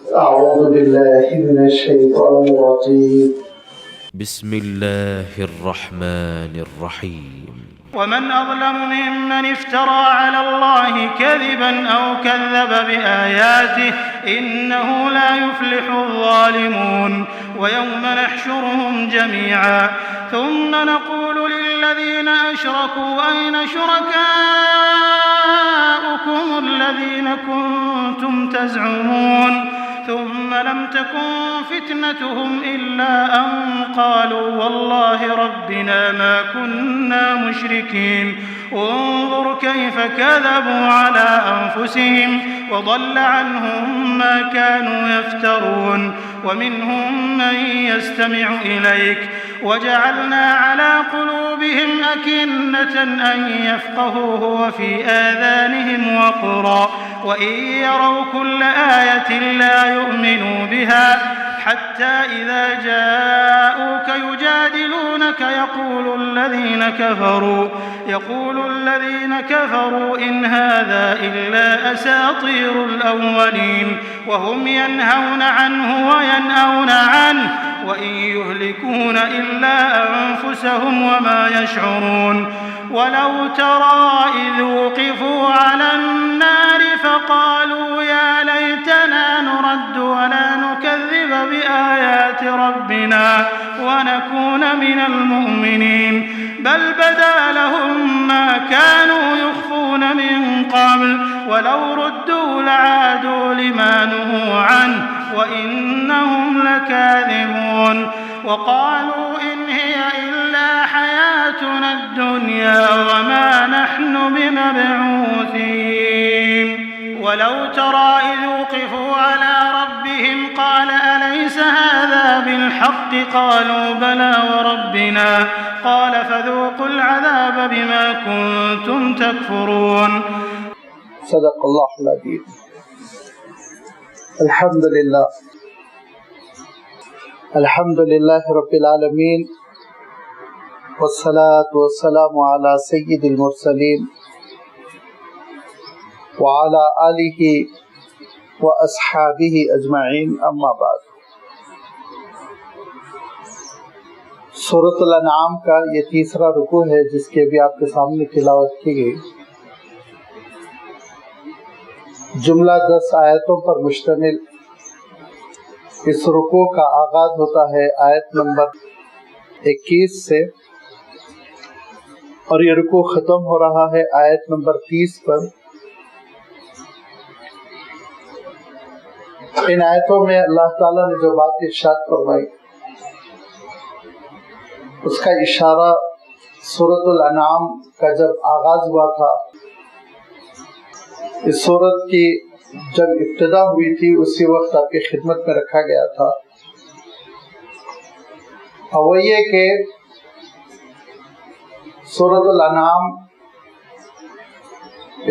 أعوذ بالله من الشيطان الرجيم بسم الله الرحمن الرحيم ومن أظلم ممن افترى على الله كذبا أو كذب بآياته إنه لا يفلح الظالمون ويوم نحشرهم جميعا ثم نقول للذين أشركوا أين شركاؤكم الذين كنتم تزعمون ثم لم تكن فتنتهم إلا أن قالوا والله ربنا ما كنا مشركين انظر كيف كذبوا على أنفسهم وضل عنهم ما كانوا يفترون ومنهم من يستمع إليك وجعلنا على قلوبهم أكنة أن يفقهوه وفي آذانهم وقرا وإن يروا كل آية لا يؤمنوا بها حتى إذا جاءوك يجادلونك يقول الذين كفروا إن هذا إلا أساطير الأولين وهم ينهون عنه وينأون عنه وإن يهلكون إلا أنفسهم وما يشعرون ولو ترى إذ وقفوا على النار فقالوا يا ليتنا نرد ولا نكذب بآيات ربنا ونكون من المؤمنين بل بدا لهم ما كانوا يخفون من قبل ولو ردوا لعادوا لما نهوا عنه وإنهم لكاذبون وقالوا إن هي إلا حياتنا الدنيا وما نحن بمبعوثين ولو ترى إذ وقفوا على ربهم قال أليس هذا بالحق قالوا بلى وربنا قال فذوقوا العذاب بما كنتم تكفرون صدق الله العظيم. الحمد لله رب العالمين والصلاة والسلام على سيد المرسلين وعلى آله وأصحابه أجمعين أما بعد. سورۃ الانعام کا یہ تیسرا رکوع ہے جس کی ابھی آپ کے سامنے تلاوت کی گئی. جملہ 10 آیتوں پر مشتمل اس رکوع کا آغاز ہوتا ہے آیت نمبر 21 سے اور یہ رکوع ختم ہو رہا ہے آیت نمبر 30 پر. ان آیتوں میں اللہ تعالیٰ نے جو بات ارشاد فرمائی اس کا اشارہ سورۃ الانعام کا جب آغاز ہوا تھا، اس سورت کی جب ابتدا ہوئی تھی اسی وقت آپ کی خدمت میں رکھا گیا تھا. اور وہ یہ کہ سورۃ الانعام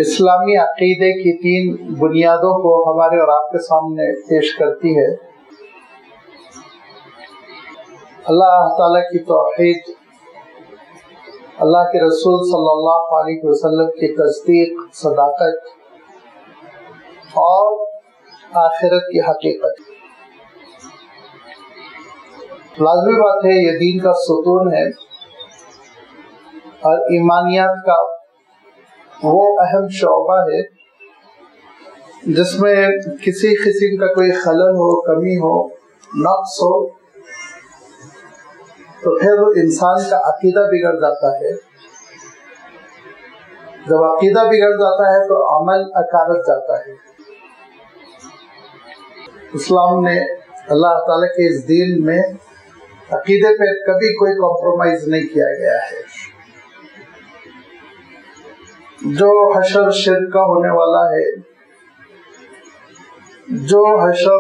اسلامی عقیدے کی 3 بنیادوں کو ہمارے اور آپ کے سامنے پیش کرتی ہے. اللہ تعالیٰ کی توحید، اللہ کے رسول صلی اللہ علیہ وسلم کی تصدیق، صداقت اور آخرت کی حقیقت. لازمی بات ہے یہ دین کا ستون ہے اور ایمانیات کا وہ اہم شعبہ ہے جس میں کسی قسم کا کوئی خلل ہو، کمی ہو، نقص ہو تو پھر انسان کا عقیدہ بگڑ جاتا ہے. جب عقیدہ بگڑ جاتا ہے تو عمل اکارت جاتا ہے. اسلام نے اللہ تعالیٰ کے اس دین میں عقیدے پہ کبھی کوئی کمپرومائز نہیں کیا گیا ہے. جو حشر شرک کا ہونے والا ہے، جو حشر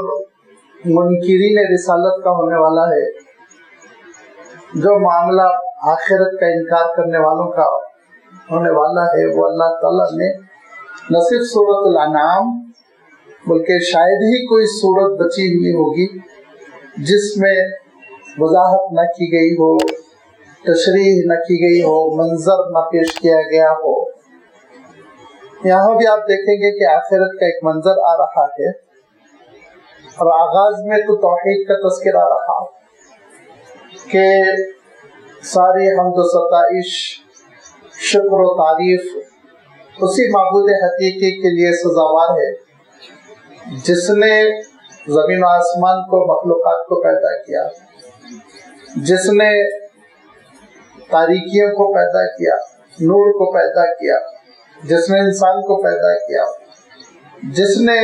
منکرین رسالت کا ہونے والا ہے، جو معاملہ آخرت کا انکار کرنے والوں کا ہونے والا ہے، وہ اللہ تعالیٰ نے نہ صرف سورۃ الانعام بلکہ شاید ہی کوئی سورت بچی ہوئی ہوگی جس میں وضاحت نہ کی گئی ہو، تشریح نہ کی گئی ہو، منظر نہ پیش کیا گیا ہو. یہاں بھی آپ دیکھیں گے کہ آخرت کا ایک منظر آ رہا ہے اور آغاز میں تو توحید کا تذکرہ رہا کہ ساری حمد و ستائش، شکر و تعریف اسی معبود حقیقی کے لیے سزاوار ہے جس نے زمین و آسمان کو، مخلوقات کو پیدا کیا، جس نے تاریکیوں کو پیدا کیا، نور کو پیدا کیا، جس نے انسان کو پیدا کیا، جس نے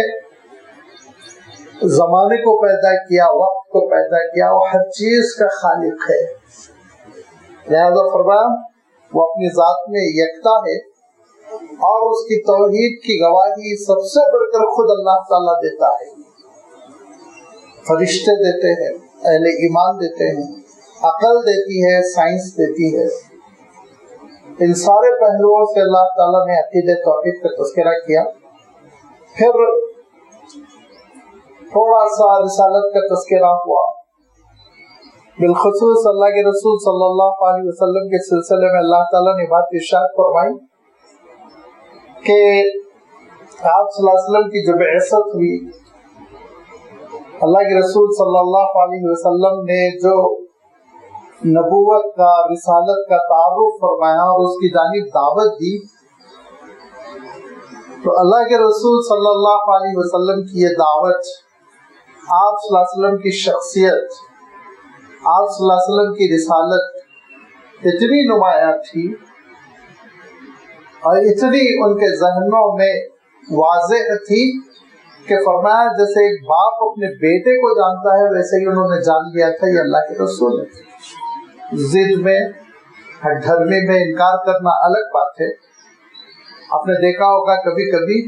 زمانے کو پیدا کیا، وقت کو پیدا کیا، وہ ہر چیز کا خالق ہے۔ لہذا فرمایا وہ اپنی ذات میں یکتا ہے، اور اس کی توحید کی گواہی سب سے بڑھ کر خود اللہ تعالیٰ دیتا ہے۔ فرشتے دیتے ہیں، اہل ایمان دیتے ہیں، عقل دیتی ہے، سائنس دیتی ہے۔ ان سارے پہلوؤں سے اللہ تعالیٰ نے عقیدہ توحید کا تذکرہ کیا۔ پھر تھوڑا سا رسالت کا تذکرہ ہوا، بالخصوص اللہ کے رسول صلی اللہ علیہ وسلم کے سلسلے میں اللہ تعالیٰ نے بات ارشاد فرمائی کہ آپ صلی اللہ علیہ وسلم کی جو بعثت ہوئی، اللہ کے رسول صلی اللہ علیہ وسلم نے جو نبوت کا، رسالت کا تعارف فرمایا اور اس کی جانب دعوت دی، تو اللہ کے رسول صلی اللہ علیہ وسلم کی یہ دعوت، آپ صلی اللہ علیہ وسلم کی شخصیت، آپ صلی اللہ علیہ وسلم کی رسالت اتنی نمایاں تھی اور اتنی ان کے ذہنوں میں واضح تھی کہ فرمایا جیسے ایک باپ اپنے بیٹے کو جانتا ہے ویسے ہی انہوں نے جان لیا تھا یہ اللہ کے رسول ہے۔ ضد میں، ہٹ دھرمی میں انکار کرنا الگ بات ہے۔ آپ نے دیکھا ہوگا کبھی کبھی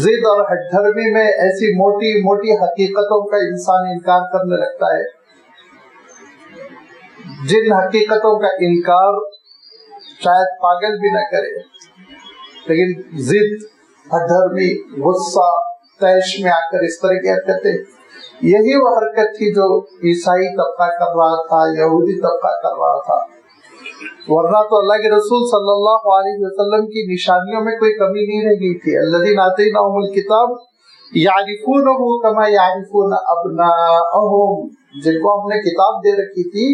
ضد اور ہٹ دھرمی میں ایسی موٹی موٹی حقیقتوں کا انسان انکار کرنے لگتا ہے جن حقیقتوں کا انکار شاید پاگل بھی نہ کرے، لیکن ضد، ہٹ دھرمی، غصہ، طیش میں آ کر اس طرح کی حرکتیں، یہی وہ حرکت تھی جو عیسائی طبقہ کر رہا تھا، یہودی طبقہ کر رہا تھا۔ ورنہ تو اللہ کے رسول صلی اللہ علیہ وسلم کی نشانیوں میں کوئی کمی نہیں رہ گئی تھی۔ الذین آتیناہم الکتاب یعرفونہ کما یعرفون ابناءہم، جن کو ہم نے کتاب دے رکھی تھی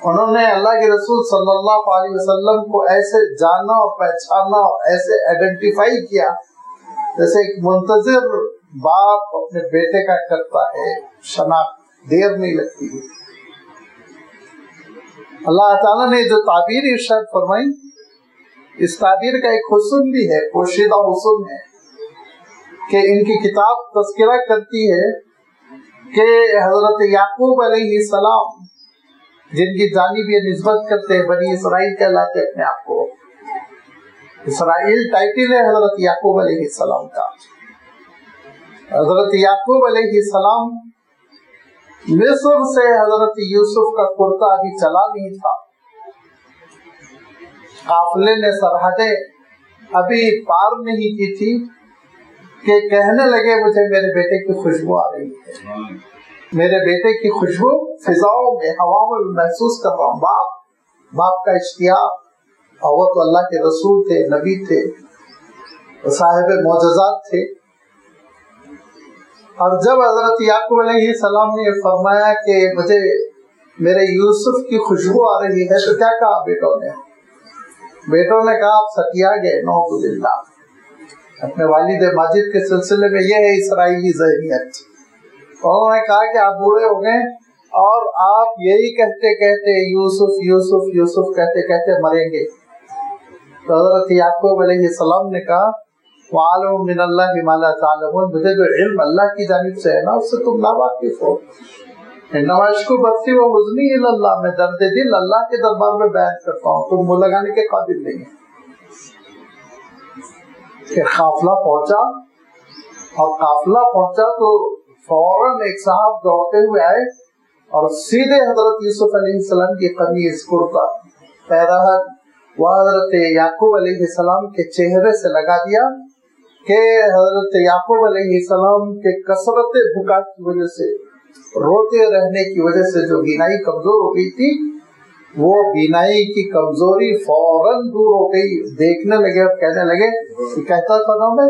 انہوں نے اللہ کے رسول صلی اللہ علیہ وسلم کو ایسے جانا اور پہچانا اور ایسے آئیڈینٹیفائی کیا جیسے ایک منتظر باپ اپنے بیٹے کا کرتا ہے، شناخت دیر نہیں لگتی۔ اللہ تعالیٰ نے جو تعبیر ارشاد فرمائی، اس تعبیر کا ایک حسن بھی ہے، پوشیدہ حسن ہے، کہ ان کی کتاب تذکرہ کرتی ہے کہ حضرت یعقوب علیہ السلام، جن کی جانب یہ نسبت کرتے ہیں، بنی اسرائیل کہلاتے اپنے آپ کو، اسرائیل ٹائٹل ہے حضرت یعقوب علیہ السلام کا۔ حضرت یعقوب علیہ السلام مصر سے حضرت یوسف کا کرتا ابھی چلا نہیں تھا، قافلے نے سرحدیں ابھی پار نہیں کی تھی کہ کہنے لگے مجھے میرے بیٹے کی خوشبو آ رہی ہے، میرے بیٹے کی خوشبو فضاؤں میں، ہواؤں میں محسوس کر رہا ہوں۔ باپ کا اشتیاق، اور وہ تو اللہ کے رسول تھے، نبی تھے، صاحب معجزات تھے۔ اور جب حضرت یعقوب علیہ السلام نے یہ فرمایا کہ مجھے میرے یوسف کی خوشبو آ رہی ہے، تو کیا کہا بیٹوں نے؟ بیٹوں نے کہا آپ سکیا گئے، نعوذ باللہ۔ اپنے والد ماجد کے سلسلے میں یہ ہے اسرائیلی ذہنیت۔ انہوں نے کہا کہ آپ بوڑھے ہو گئے اور آپ یہی کہتے کہتے یوسف یوسف یوسف کہتے کہتے مریں گے۔ تو حضرت یعقوب علیہ السلام نے کہا وَعَلَمُ مِنَ اللَّهِ مَا لَا تَعْلَمُونَ، مجھے جو علم اللہ کی جانب سے ہے نا اس سے تم ناواقف ہو۔ انما اشکو بثی و حزنی الی اللہ، میں درد دل اللہ کے دربار میں بیان کرتا ہوں، تم منہ لگانے کے قابل نہیں ہیں۔ کہ قافلہ پہنچا، اور قافلہ پہنچا تو فوراً ایک صاحب دوڑتے ہوئے آئے اور سیدھے حضرت یوسف علیہ السلام کی قمیض، کرتا، پیراہن وہ حضرت یعقوب علیہ السلام کے چہرے سے لگا دیا کہ حضرت یعقوب علیہ السلام کے کثرت بکا کی وجہ سے، روتے رہنے کی وجہ سے جو بینائی کمزور ہو گئی تھی، وہ بینائی کی کمزوری فوراً دور ہو گئی۔ دیکھنے لگے اور کہنے لگے کہ کہتا تھا نا میں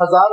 1000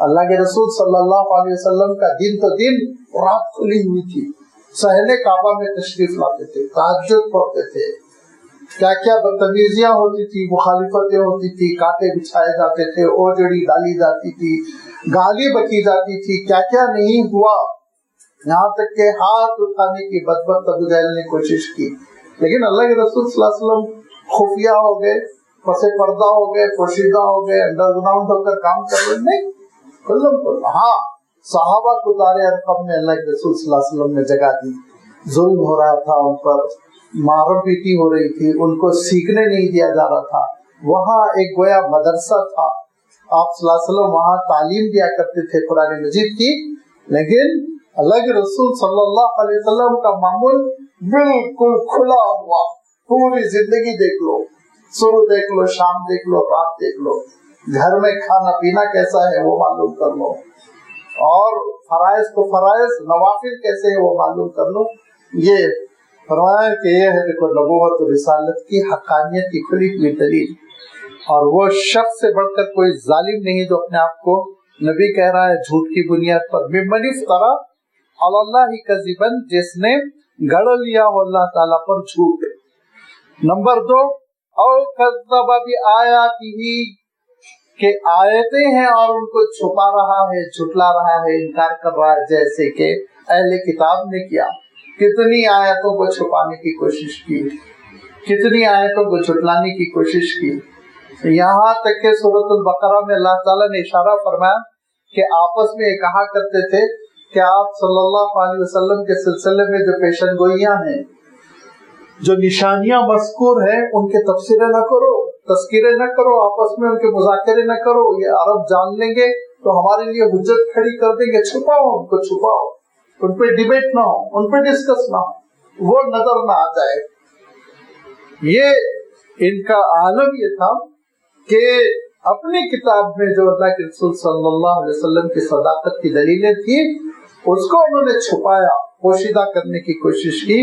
اللہ کے رسول صلی اللہ علیہ وسلم کا دن تو دن رات کھلی ہوئی تھی، صحن کعبہ میں تشریف لاتے تھے، تہجد پڑھتے تھے، کیا کیا بدتمیزیاں ہوتی تھی، مخالفتیں ہوتی تھی، کانٹے بچھائے جاتے تھے، اوجڑی ڈالی جاتی تھی، گالی بکی جاتی تھی، کیا کیا نہیں ہوا، یہاں تک کہ ہاتھ اٹھانے کی بدبخت ابو جہل نے کوشش کی، لیکن اللہ کے رسول صلی اللہ علیہ وسلم خفیہ ہو گئے، پس پردہ ہو گئے، پوشیدہ ہو گئے، انڈر گراؤنڈ ہو کر کام کر رہے نہیں کلم کل۔ ہاں صحابہ کو دار ارقم میں اللہ کے رسول صلی اللہ علیہ وسلم نے جگہ دی، ظلم ہو رہا تھا ان پر، مار پیٹی ہو رہی تھی، ان کو سیکھنے نہیں دیا جا رہا تھا، وہاں ایک گویا مدرسہ تھا، آپ صلی اللہ علیہ وسلم وہاں تعلیم دیا کرتے تھے قرآن مجید کی، لیکن اللہ کے رسول صلی اللہ علیہ وسلم کا معمول بالکل کھلا ہوا، پوری زندگی دیکھ لو، صبح دیکھ لو، شام دیکھ لو، رات دیکھ لو، گھر میں کھانا پینا کیسا ہے وہ معلوم کر لو، اور فرائض تو فرائض، نوافل کیسے ہے وہ معلوم کر لو۔ یہ فرمایا کہ یہ ہے دیکھو نبوت و رسالت کی حقانیت کی کھلی ہوئی دلیل، اور وہ شخص سے بڑھ کر کوئی ظالم نہیں جو اپنے آپ کو نبی کہہ رہا ہے جھوٹ کی بنیاد پر، ممن افتری علی اللہ کذبا، جس نے گڑ لیا ہو اللہ تعالیٰ پر جھوٹ۔ نمبر 2، او کذب بآیاتہ، کہ آیتیں ہیں اور ان کو چھپا رہا ہے، جھٹلا رہا ہے، انکار کر رہا ہے، جیسے کہ اہل کتاب نے کیا، کتنی آیتوں کو چھپانے کی کوشش کی، کتنی آیتوں کو جھٹلانے کی کوشش کی، یہاں تک کہ سورۃ البقرہ میں اللہ تعالیٰ نے اشارہ فرمایا کہ آپس میں کہا کرتے تھے کہ آپ صلی اللہ علیہ وسلم کے سلسلے میں جو پیشن گوئیاں ہیں، جو نشانیاں مذکور ہیں، ان کے تفسیریں نہ کرو، تذکرے نہ کرو، آپس میں ان کے مذاکرے نہ کرو، یہ عرب جان لیں گے تو ہمارے لیے حجت کھڑی کر دیں گے، چھپاؤ ان کو، چھپاؤ، ان پہ ڈیبیٹ نہ ہو، ان پہ ڈسکس نہ ہو، وہ نظر نہ آ جائے۔ یہ ان کا عالم یہ تھا کہ اپنی کتاب میں جو اللہ کے رسول صلی اللہ علیہ وسلم کی صداقت کی دلیلیں تھی، اس کو انہوں نے چھپایا، پوشیدہ کرنے کی کوشش کی۔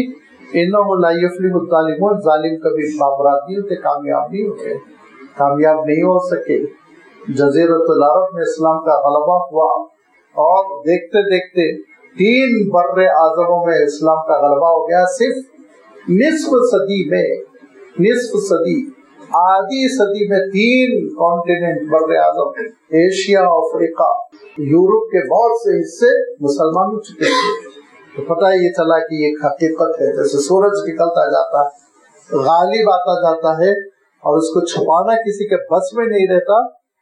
انہ لا یفلح الظالمون، ظالم کبھی بابرات نہیں ہوتے، کامیاب نہیں ہوتے، کامیاب نہیں ہو سکے۔ جزیرۃ العرب میں اسلام کا غلبہ ہوا، اور دیکھتے دیکھتے 3 بر اعظموں میں اسلام کا غلبہ ہو گیا، صرف نصف صدی میں، نصف صدی، آدھی صدی میں 3 کانٹیننٹ بر اعظم، ایشیا، افریقہ، یورپ کے بہت سے حصے مسلمان ہو چکے تھے۔ تو پتہ یہ چلا کہ یہ حقیقت ہے، جیسے سورج نکلتا جاتا ہے، غالب آتا جاتا ہے، اور اس کو چھپانا کسی کے بس میں نہیں رہتا۔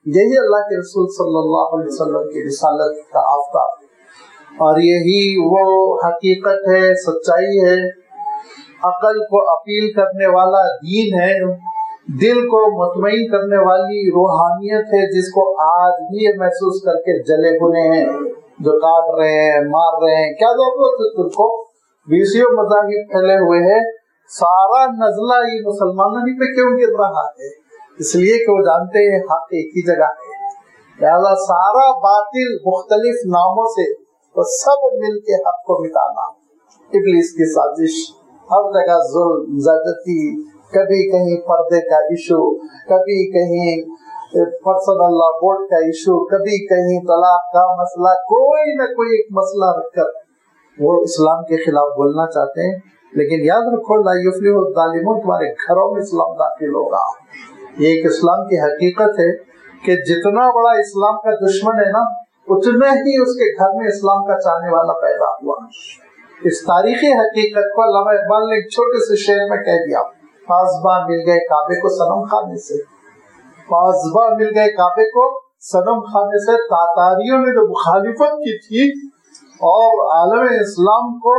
یہی اللہ کے رسول صلی اللہ علیہ وسلم کی رسالت کا آفتاب، اور یہی وہ حقیقت ہے، سچائی ہے، عقل کو اپیل کرنے والا دین ہے، دل کو مطمئن کرنے والی روحانیت ہے، جس کو آج بھی محسوس کر کے جلے بنے ہیں، جو کاٹ رہے ہیں، مار رہے ہیں۔ کیا ضرورت ہے تم کو؟ 20 مذاہب پھیلے ہوئے ہیں، سارا نزلہ یہ مسلمانوں ہی پہ کیوں گر رہا ہے؟ اس لیے کہ وہ جانتے ہیں حق ایک ہی جگہ ہے، لہذا سارا باطل مختلف ناموں سے وہ سب مل کے حق کو مٹانا، ابلیس کی سازش، ہر جگہ ظلم، زیادتی، کبھی کہیں پردے کا ایشو، کبھی کہیں پرسنل لا بورڈ کا ایشو، کبھی کہیں طلاق کا مسئلہ، کوئی نہ کوئی ایک مسئلہ رکھ کر وہ اسلام کے خلاف بولنا چاہتے ہیں۔ لیکن یاد رکھو لا یفلح الظالمون، تمہارے گھروں میں اسلام داخل ہوگا۔ یہ ایک اسلام کی حقیقت ہے کہ جتنا بڑا اسلام کا دشمن ہے نا، اتنا ہی اس کے گھر میں اسلام کا چاہنے والا پیدا ہوا۔ اس تاریخی حقیقت کو علامہ اقبال نے ایک چھوٹے سے شعر میں کہہ دیا، پاسباں مل گئے کعبے کو صنم خانے سے، پاسباں مل گئے کعبے کو صنم خانے سے۔ تاتاریوں نے جو مخالفت کی تھی اور عالم اسلام کو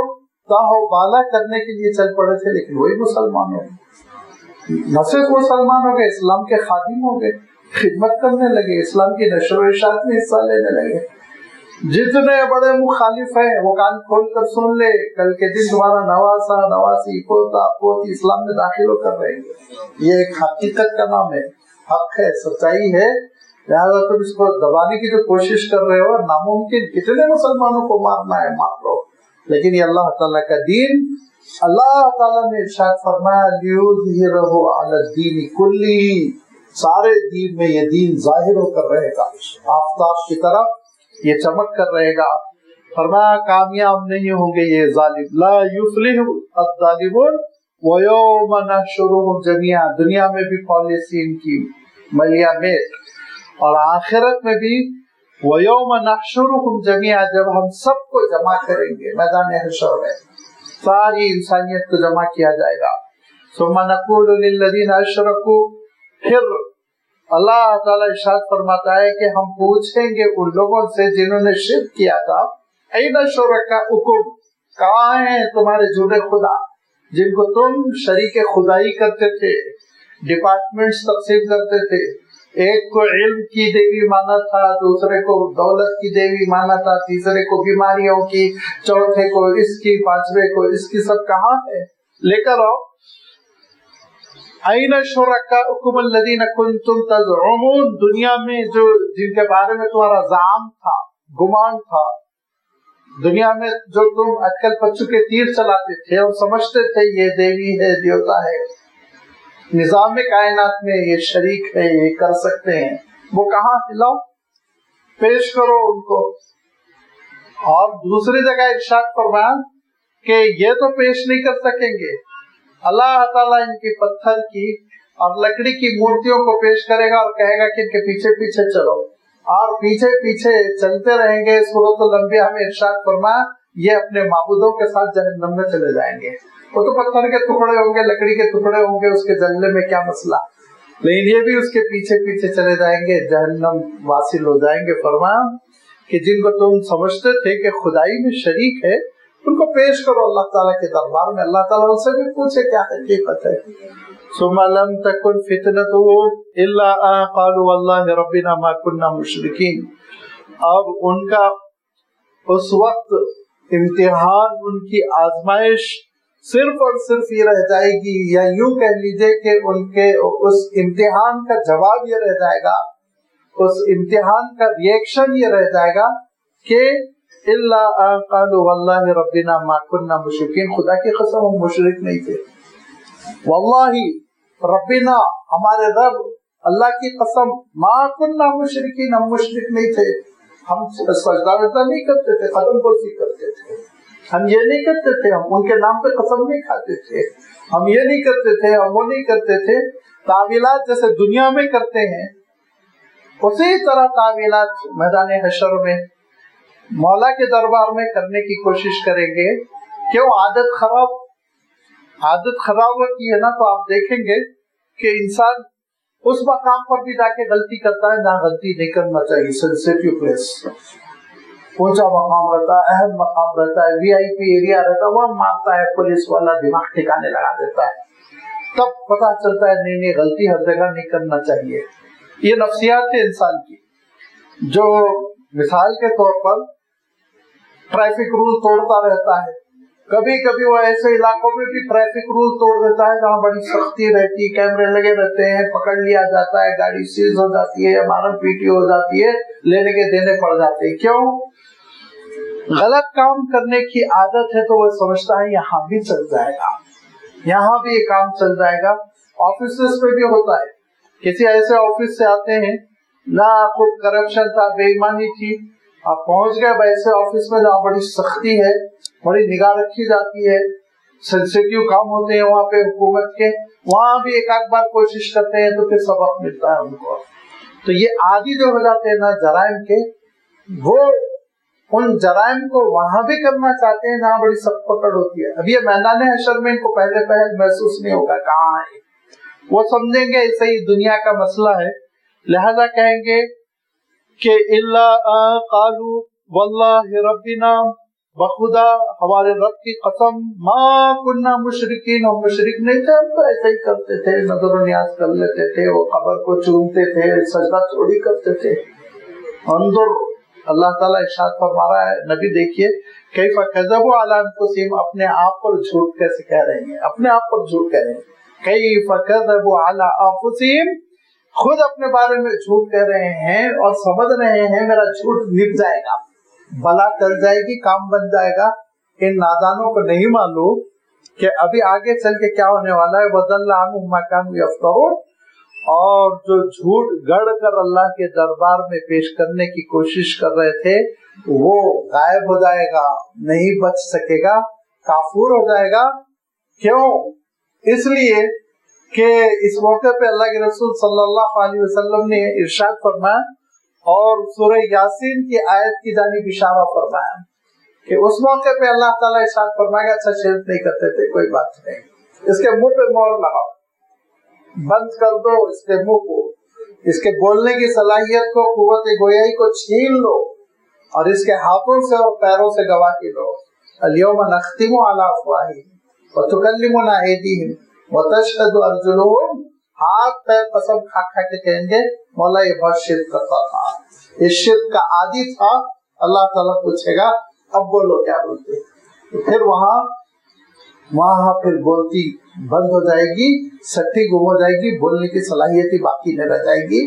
تاہو بالا کرنے کے لیے چل پڑے تھے، لیکن وہی مسلمان ہو گئے، نہ صرف مسلمان ہو گئے، اسلام کے خادم ہو گئے، خدمت کرنے لگے، اسلام کی نشر و اشاعت میں حصہ لینے لگے۔ جتنے بڑے مخالف ہیں وہ کان کھول کر سن لے، کل کے دن تمہارا نواسا، نواسی، پوتا، پوتی اسلام میں داخل ہو کر رہیں گے۔ یہ ایک حقیقت کا نام ہے، حق ہے، سچائی ہے، لہٰذا تم اس کو دبانے کی جو کوشش کر رہے ہو، ناممکن، کتنے مسلمانوں کو مارنا ہے مار لو، لیکن یہ اللہ تعالیٰ کا دین، اللہ تعالیٰ نے ارشاد فرمایا لیظہرہ علی الدین کلہ، سارے دین میں یہ دین ظاہر ہو کر رہے گا، آفتاب کی طرح یہ چمک کر رہے گا. فرمایا کامیاب نہیں ہوں گے یہ ظالم. لا یفلح الظالمون ویوم نحشرهم جميعا. دنیا میں بھی پالیسی ان کی ملیا میٹ اور آخرت میں بھی ویوم نحشرهم جميعا، جب ہم سب کو جمع کریں گے میدان حشر میں، ساری انسانیت کو جمع کیا جائے گا. ثم نقول للذین اشرکوا، پھر اللہ تعالیٰ ارشاد فرماتا ہے کہ ہم پوچھیں گے ان لوگوں سے جنہوں نے شرک کیا تھا، این شرکاؤکم، کہاں ہیں تمہارے جھوٹے خدا جن کو تم شریک خدائی کرتے تھے، ڈپارٹمنٹس تقسیم کرتے تھے، ایک کو علم کی دیوی مانا تھا، دوسرے کو دولت کی دیوی مانا تھا، تیسرے کو بیماریوں کی، چوتھے کو اس کی، پانچویں کو اس کی. سب کہاں ہے؟ لے کر آؤ. این شرکاؤکم الذین کنتم تزعمون، دنیا میں جو جن کے بارے میں تمہارا زعم تھا، گمان تھا، دنیا میں جو تم اٹکل پچو کے تیر چلاتے تھے اور سمجھتے تھے یہ دیوی ہے، دیوتا ہے، نظام کائنات میں یہ شریک ہے، یہ کر سکتے ہیں، وہ کہاں؟ لاؤ پیش کرو ان کو. اور دوسری جگہ ارشاد فرمایا کہ یہ تو پیش نہیں کر سکیں گے. اللہ تعالیٰ ان کی پتھر کی اور لکڑی کی مورتیوں کو پیش کرے گا اور کہے گا کہ ان کے پیچھے پیچھے چلو، اور پیچھے پیچھے چلتے رہیں گے. سورۃ الانبیاء میں ارشاد فرمایا یہ اپنے معبودوں کے ساتھ جہنم میں چلے جائیں گے. وہ تو پتھر کے ٹکڑے ہوں گے، لکڑی کے ٹکڑے ہوں گے، اس کے جلنے میں کیا مسئلہ، لیکن یہ بھی اس کے پیچھے پیچھے چلے جائیں گے، جہنم واصل ہو جائیں گے. فرمایا کہ جن کو تم سمجھتے تھے کہ خدائی میں شریک ہے، ان کو پیش کرو اللہ تعالیٰ کے دربار میں. اللہ تعالیٰ ان سے بھی پوچھے کیا حقیقت ہے. ثم لم تكن فتنتهم الا ان قالوا والله ربنا ما كنا مشركين. اب ان کا اس وقت امتحان، ان کی آزمائش صرف اور صرف یہ رہ جائے گی، یا یوں کہہ لیجئے کہ ان کے اس امتحان کا جواب یہ رہ جائے گا، اس امتحان کا ریئیکشن یہ رہ جائے گا کہ الا ان قالوا والله ربنا ما كنا مشركين، خدا کی قسم ہم مشرک نہیں تھے. واللہ ربنا، ہمارے رب، اللہ کی قسم، ما كنا مشرکین، ہم مشرک نہیں تھے، ہم سجدہ نہیں کرتے تھے، قدم بوسی کرتے تھے، ہم یہ نہیں کرتے تھے، ہم ان کے نام پہ قسم نہیں کھاتے تھے، ہم یہ نہیں کرتے تھے، ہم وہ نہیں کرتے تھے. تعویلات جیسے دنیا میں کرتے ہیں اسی طرح تعویلات میدان حشر میں مولا کے دربار میں کرنے کی کوشش کریں گے. کیوں؟ عادت خراب ہوتی ہے نا، تو آپ دیکھیں گے کہ انسان اس مقام پر بھی جا کے غلطی کرتا ہے جہاں غلطی نہیں کرنا چاہیے. سینسیٹیو پلیس، اونچا مقام رہتا ہے، اہم مقام رہتا ہے، وی آئی پی ایریا رہتا ہے، وہ مارتا ہے پولیس والا، دماغ ٹھکانے لگا دیتا ہے، تب پتا چلتا ہے نہیں غلطی ہر جگہ نہیں کرنا چاہیے. یہ نفسیات ہے انسان کی. جو مثال کے طور پر ٹریفک رول توڑتا رہتا ہے، کبھی کبھی وہ ایسے علاقوں میں بھی ٹریفک رول توڑ دیتا ہے جہاں بڑی سختی رہتی، کیمرے لگے رہتے ہیں، پکڑ لیا جاتا ہے، گاڑی سیز ہو جاتی ہے، مارن پیٹی ہو جاتی ہے، لینے کے دینے پڑ جاتے ہیں. کیوں؟ غلط کام کرنے کی عادت ہے تو وہ سمجھتا ہے یہاں بھی چل جائے گا، یہاں بھی یہ کام چل جائے گا. آفیسز پہ بھی ہوتا ہے، کسی ایسے آفس سے آتے ہیں، نہ خود کرپشن تھا، بے ایمانی تھی، آپ پہنچ گئے ویسے آفس میں جہاں بڑی سختی ہے، بڑی نگاہ رکھی جاتی ہے، سینسیٹیو کام ہوتے ہیں وہاں پہ حکومت کے، وہاں بھی ایک آدھ بار کوشش کرتے ہیں تو پھر سبق ملتا ہے ان کو. تو یہ عادی جو ہو جاتے ہیں نا جرائم کے، وہ ان جرائم کو وہاں بھی کرنا چاہتے ہیں جہاں بڑی سخت پکڑ ہوتی ہے. اب یہ میدان حشر میں ان کو پہلے محسوس نہیں ہوگا کہاں ہے، وہ سمجھیں گے ایسے ہی دنیا کا مسئلہ ہے، لہذا کہیں گے کہ الا قالوا واللہ ربنا، بخدا ہمارے رب کی قسم، ما کننا مشرکین، ہم مشرک نہیں تھے، ہم تو ایسے ہی کرتے تھے، نظر و نیاز کر لیتے تھے، وہ قبر کو چومتے تھے، سجدہ چوری کرتے تھے. انظر، اللہ تعالیٰ ارشاد فرما رہا ہے، نبی دیکھیے کیف کذبوا علی انفسہم، اپنے آپ پر جھوٹ کیسے کہہ رہے ہیں، اپنے آپ پر جھوٹ کہہ رہے ہیں. کیف کذبوا علی انفسہم، خود اپنے بارے میں جھوٹ کہہ رہے ہیں اور سمجھ رہے ہیں میرا جھوٹ نپ جائے گا، بلا ٹل جائے گی، کام بن جائے گا. ان نادانوں کو نہیں معلوم کہ ابھی آگے چل کے کیا ہونے والا ہے. وَضَلَّ عَنْهُمْ مَا كَانُوا يَفْتَرُونَ، اور جو جھوٹ گڑھ کر اللہ کے دربار میں پیش کرنے کی کوشش کر رہے تھے وہ غائب ہو جائے گا، نہیں بچ سکے گا، کافور ہو جائے گا۔ کیوں؟ اس لیے کہ اس موقع پہ اللہ کے رسول صلی اللہ علیہ وسلم نے ارشاد فرمایا اور سورہ یاسین کی آیت کی جانب اشارہ فرمایا کہ اس موقع پہ اللہ تعالیٰ ارشاد فرمائے گا اچھا شرک نہیں کرتے تھے، کوئی بات نہیں، اس کے منہ پہ مہر لگاؤ، بند کر دو اس کے منہ کو، اس کے بولنے کی صلاحیت کو، قوت گویائی کو چھین لو اور اس کے ہاتھوں سے اور پیروں سے گواہی لو۔ الیوم نختم علی افواہہم وتکلمنا ایدیہم وتشہد ارجلہم، ہاتھ پیر قسم کھا کھا کے کہیں گے مولا یہ بہت شرک کرتا تھا، یہ شرک کا عادی تھا۔ اللہ تعالیٰ پوچھے گا اب بولو کیا بولتے، پھر وہاں پھر بولتی بند ہو جائے گی، سٹی گم ہو جائے گی، بولنے کی صلاحیت ہی باقی نہیں رہ جائے گی۔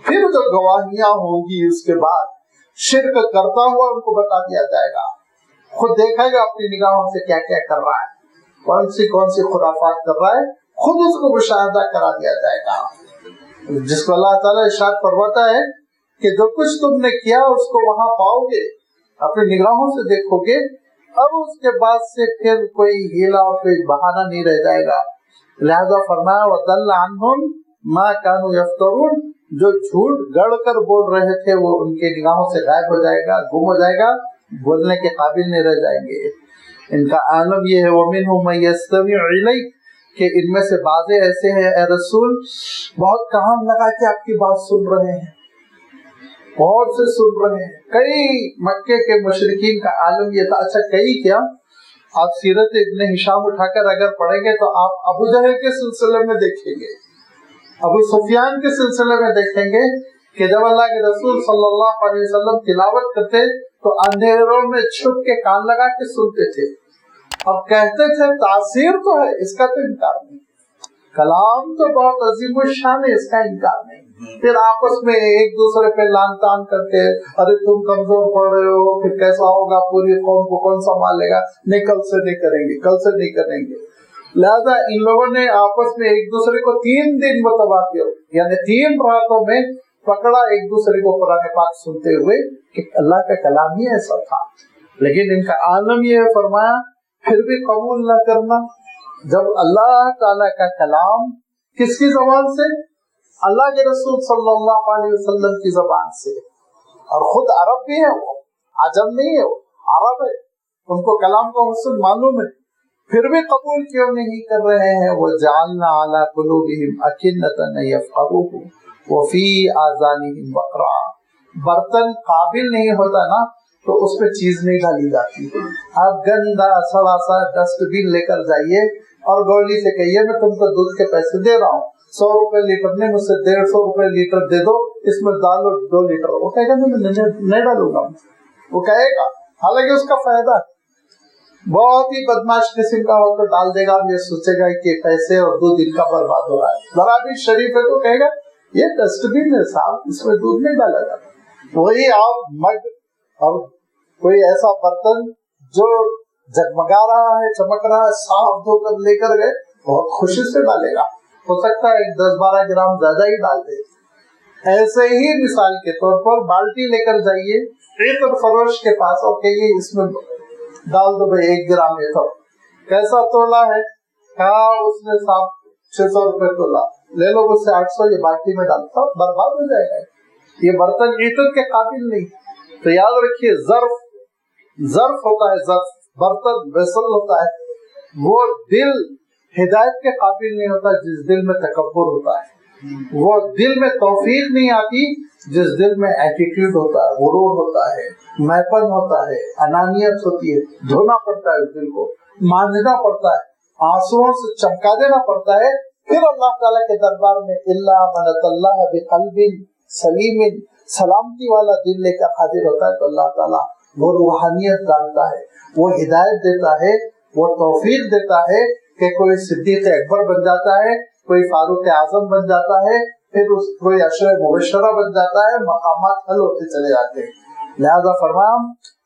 پھر جو گواہیاں ہوں گی اس کے بعد شرک کرتا ہوا ان کو بتا دیا جائے گا، خود دیکھے گا اپنی نگاہوں سے کیا کیا کر رہا ہے، کون سی خرافات کر رہا ہے، خود اس کو مشاہدہ کرا دیا جائے گا۔ جس کو اللہ تعالیٰ ارشاد فرماتا ہے کہ جو کچھ تم نے کیا اس کو وہاں پاؤ گے، اپنی نگاہوں سے دیکھو گے، اب اس کے بعد سے پھر کوئی ہیلا اور کوئی بہانہ نہیں رہ جائے گا۔ لہذا فرمایا وَضَلَّ عَنْهُمْ مَا كَانُوا يَفْتَرُونَ، جو جھوٹ گڑھ کر بول رہے تھے وہ ان کے نگاہوں سے غائب ہو جائے گا، گم ہو جائے گا، بولنے کے قابل نہیں رہ جائیں گے۔ ان کا عالم یہ ہے وَمِنْهُمْ مَن يَسْتَمِعُ إِلَيْكَ، کہ ان میں سے بعض ایسے ہیں اے رسول بہت کان لگا کے آپ کی بات سن رہے ہیں، بہت سے سن رہے ہیں۔ کئی مکے کے مشرکین کا عالم یہ تھا، اچھا کئی کیا، آپ سیرت ابن ہشام اٹھا کر اگر پڑھیں گے تو آپ ابو جہل کے سلسلے میں دیکھیں گے، ابو سفیان کے سلسلے میں دیکھیں گے کہ جب اللہ کے رسول صلی اللہ علیہ وسلم تلاوت کرتے تو اندھیروں میں چھپ کے کان لگا کے سنتے تھے، اب کہتے تھے تاثیر تو ہے، اس کا تو انکار نہیں، کلام تو بہت عظیم الشان ہے، اس کا انکار نہیں۔ پھر آپس میں ایک دوسرے پہ لان تان کرتے، ارے تم کمزور پڑ رہے ہو، پھر کیسا ہوگا، پوری قوم کو کون سنبھال لے گا، نہیں کل سے نہیں کریں گے، کل سے نہیں کریں گے۔ لہذا ان لوگوں نے آپس میں ایک دوسرے کو 3 دن متواتر یعنی 3 راتوں میں پکڑا ایک دوسرے کو قرآن پاک سنتے ہوئے کہ اللہ کا کلام ہی ایسا تھا۔ لیکن ان کا عالم یہ فرمایا پھر بھی قبول نہ کرنا، جب اللہ تعالیٰ کا کلام کس کی زبان سے؟ اللہ کے رسول صلی اللہ علیہ وسلم کی زبان سے، اور خود عرب بھی ہے، وہ عجم نہیں ہے، وہ عرب ہے، ان کو کلام کا حسن معلوم ہے، پھر بھی قبول کیوں نہیں کر رہے ہیں؟ وَجَعَلْنَا عَلَىٰ قُلُوبِهِمْ أَكِنَّةً أَن يَفْقَهُوهُ وَفِي آذَانِهِمْ وَقْرًا۔ برتن قابل نہیں ہوتا نا تو اس پہ چیز نہیں ڈالی جاتی۔ آپ گندا سڑا سا ڈسٹ بین لے کر جائیے اور گولی سے کہیے میں تم کو دودھ کے پیسے دے رہا ہوں، 100 روپے لیٹر نہیں، مجھ سے 150 روپے لیٹر دے دو، اس میں ڈالو 2 لیٹر، وہ کہے گا نہیں ڈالوں گا، وہ کہے گا، حالانکہ اس کا فائدہ ہے۔ بہت ہی بدماش قسم کا ہو تو ڈال دے گا، یہ سوچے گا کہ پیسے اور دودھ ان کا برباد ہو رہا ہے۔ ذرا بھی شریف ہے تو کہے گا یہ ڈسٹ بین ہے صاحب، اس میں دودھ نہیں ڈالا جاتا۔ وہی آپ مگ اور کوئی ایسا برتن جو جگمگا رہا ہے، چمک رہا ہے، صاف دھو کر لے کر گئے، بہت خوشی سے ڈالے گا، ہو سکتا ہے 10-12 گرام زیادہ ہی ڈال دے۔ ایسے ہی مثال کے طور پر بالٹی لے کر جائیے عطر فروش کے پاس اور کہیے اس میں ڈال دو بھائی 1 گرام عطر، کیسا تولا ہے؟ کہا اس نے صاحب 600 روپے تولا، لے لو مجھ سے 800، یہ بالٹی میں ڈالتا، برباد ہو جائے گا، یہ برتن عطر کے قابل نہیں۔ تو یاد رکھیے ظرف ہوتا ہے، ظرف برتن ویسل ہوتا ہے، وہ دل ہدایت کے قابل نہیں ہوتا جس دل میں تکبر ہوتا ہے، وہ دل میں توفیق نہیں آتی جس دل میں ایٹیٹیوڈ ہوتا ہے، غرور ہوتا ہے، میپن ہوتا ہے، انانیت ہوتی ہے۔ دھونا پڑتا ہے اس دل کو، مانجنا پڑتا ہے، آنسوؤں سے چمکا دینا پڑتا ہے، پھر اللہ تعالیٰ کے دربار میں الا من اتى الله بقلب سلیم، سلامتی والا دل لے کر حاضر ہوتا ہے تو اللہ تعالیٰ وہ روحانیت ڈالتا ہے، وہ ہدایت دیتا ہے، وہ توفیق دیتا ہے کہ کوئی صدیق اکبر بن جاتا ہے، کوئی فاروق اعظم بن جاتا ہے، پھر کوئی عشرہ مبشرہ بن جاتا ہے، مقامات حل ہوتے چلے جاتے ہیں۔ لہذا فرمایا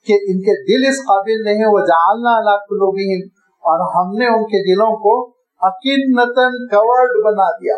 کہ ان کے دل اس قابل نہیں ہے، وَجَعَلْنَا عَلَىٰ قُلُوبِهِمْ، اور ہم نے ان کے دلوں کو اکِنَّةً کورڈ بنا دیا۔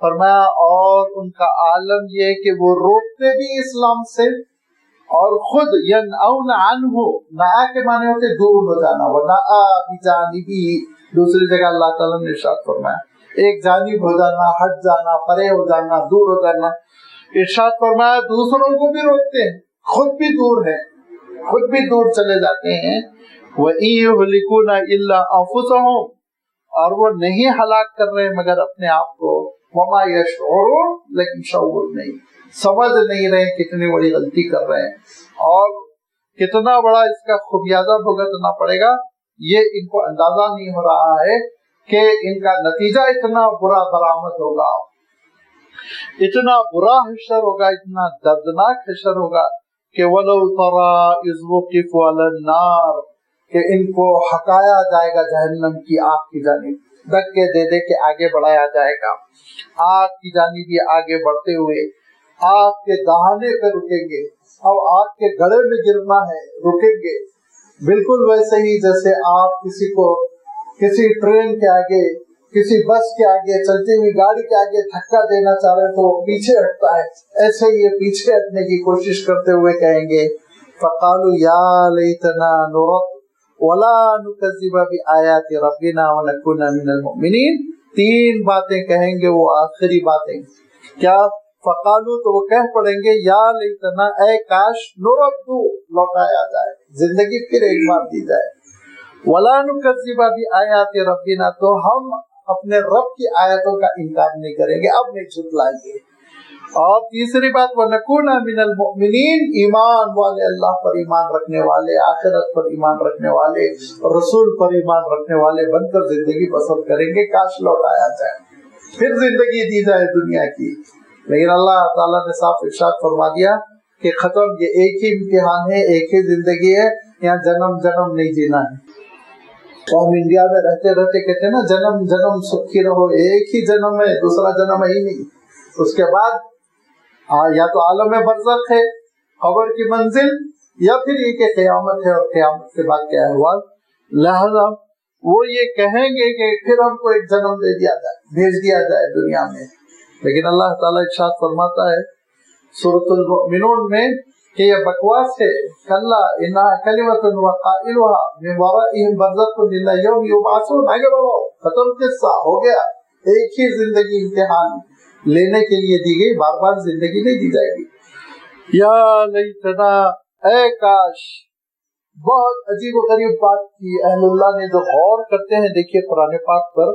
فرمایا اور ان کا عالم یہ کہ وہ روکتے بھی اسلام سے اور خود ینعون عنہ، نعا کے معنی ہوتے دور ہو جانا، ونعا بجانبی، دوسری جگہ اللہ تعالیٰ نے ارشاد فرمایا ایک جانب ہو جانا، ہٹ جانا، پرے ہو جانا، دور ہو جانا۔ ارشاد فرمایا دوسروں کو بھی روکتے ہیں، خود بھی دور ہیں، خود بھی دور چلے جاتے ہیں۔ وَإِن يُهْلِكُونَ إِلَّا أَنفُسَهُمْ، اور وہ نہیں ہلاک کر رہے مگر اپنے آپ کو، وَمَا يَشْعُرُونَ، لیکن شعور نہیں، سمجھ نہیں رہے کتنی بڑی غلطی کر رہے ہیں اور کتنا بڑا اس کا خمیازہ بھگتنا پڑے گا، یہ ان کو اندازہ نہیں ہو رہا ہے کہ ان کا نتیجہ اتنا برا برآمد ہوگا، اتنا برا حشر ہوگا، اتنا دردناک حشر ہوگا کہ وَلَوْ تَرَىٰ إِذْ وُقِفُوا عَلَى النَّارِ، کہ ان کو ہٹایا جائے گا جہنم کی آگ کی جانب، دھکے دے دے کے آگے بڑھایا جائے گا، آگ کی جانب یہ آگے بڑھتے ہوئے آگ کے دہانے پہ رکیں گے، اب آگ کے گڑھے میں گرنا ہے، رکیں گے بالکل ویسے ہی جیسے آپ کسی کو کسی ٹرین کے آگے، کسی بس کے آگے، چلتی ہوئی گاڑی کے آگے دھکا دینا چاہ رہے تو وہ پیچھے ہٹتا ہے، ایسے ہی یہ پیچھے ہٹنے کی کوشش کرتے ہوئے کہیں گے فَقَالُوا يَا لَيْتَنَا نُرَدُّ وَلَا نُكَذِّبَ بِآيَاتِ رَبِّنَا وَنَكُونَ مِنَ الْمُؤْمِنِينَ، تین باتیں کہیں گے وہ آخری باتیں کیا؟ فقالو، تو وہ کہہ پڑیں گے یا لیتنا، اے کاش، نردو، لوٹایا جائے، زندگی پھر ایک بار دی جائے، ولا نکذب بآیات ربنا، تو ہم اپنے رب کی آیتوں کا انکار نہیں کریں گے، اب نہیں جھٹلائیں گے۔ اور تیسری بات وَنَكُونَ مِنَ الْمُؤْمِنِينَ، ایمان والے، اللہ پر ایمان رکھنے والے، آخرت پر ایمان رکھنے والے، رسول پر ایمان رکھنے والے بن کر زندگی بسر کریں گے، کاش لوٹایا جائے، پھر زندگی دی جائے دنیا کی۔ لیکن اللہ تعالیٰ نے صاف ارشاد فرما دیا کہ ختم، یہ ایک ہی امتحان ہے، ایک ہی زندگی ہے، یہاں جنم جنم نہیں جینا ہے۔ تو ہم انڈیا میں رہتے رہتے کہتے ہیں نا جنم جنم سکھی رہو، ایک ہی جنم ہے، دوسرا جنم ہے ہی نہیں۔ اس کے بعد یا تو عالم برزخ ہے، قبر کی منزل، یا پھر یہ کہ قیامت ہے، اور قیامت کے بعد کیا ہوا۔ لہذا وہ یہ کہیں گے کہ پھر ہم کو ایک جنم دے دیا جائے، بھیج دیا جائے دنیا میں، لیکن اللہ تعالیٰ ارشاد فرماتا ہے سورۃ المؤمنون میں کہ یہ بکواس ہے، کلا انہا کلمۃ وقائلها من ورائہم برزخ الی یوم یبعثون، آگے بڑھو، ختم، قصہ ہو گیا، ایک ہی زندگی امتحان لینے کے لیے دی گئی، بار بار زندگی نہیں دی جائے گی۔ یا لیتنا، اے کاش، بہت عجیب و غریب بات کی اہل اللہ نے جو غور کرتے ہیں، دیکھیے قرآن پاک پر